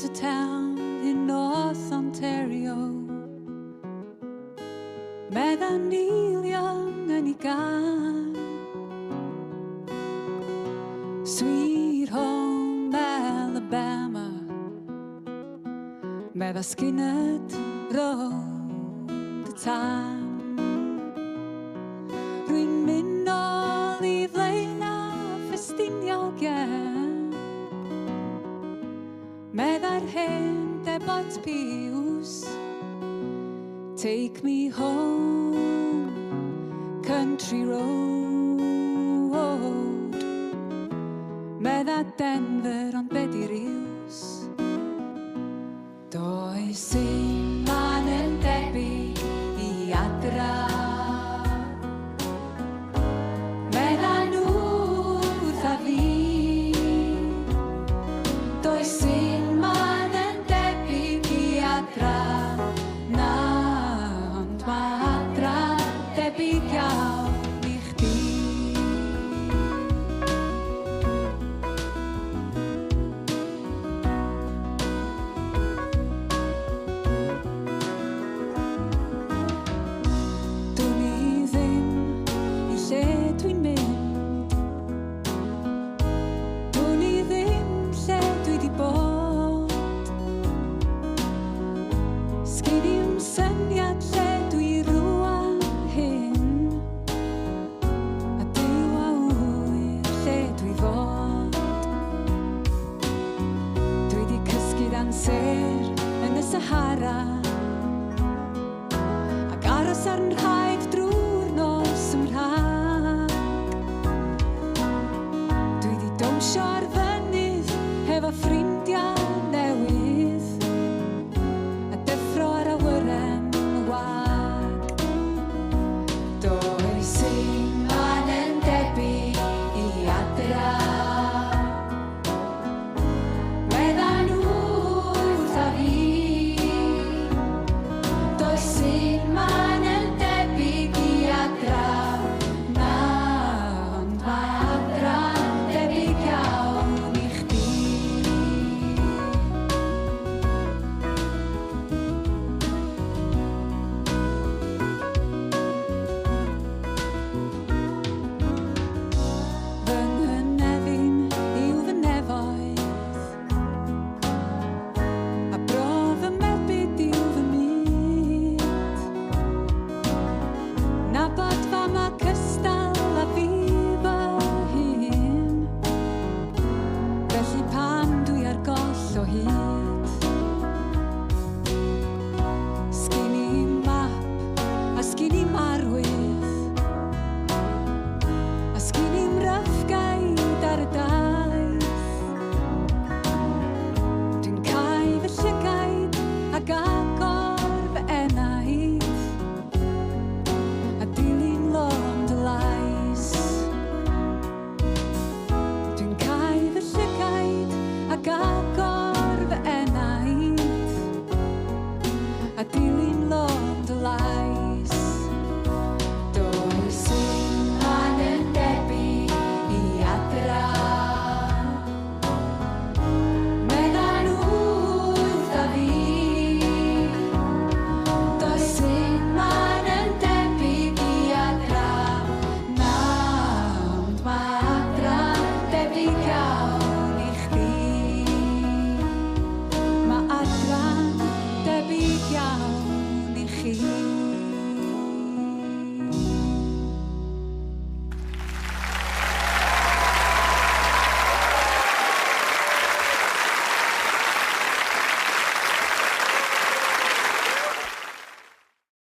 a town in North Ontario. Meddai Neil Young yn ei gan. Sweet home Alabama. Meddai Skinner round y tan. Rwy'n mynd nôl I flaen a ffestiniog Meddai'r hen debot piws. Take me home, country road. Meddai Denver ond be di'r iws. Does un man yn debyg I adra. Meddai nhw wrtha fi. Does un man yn debyg I adra. Na, ond mae adra debyg iawn I chdi. Yn y Sahara ac aros ar nrhaed drwy'r nos ymrhag. Dwi 'di dawnsio ar fy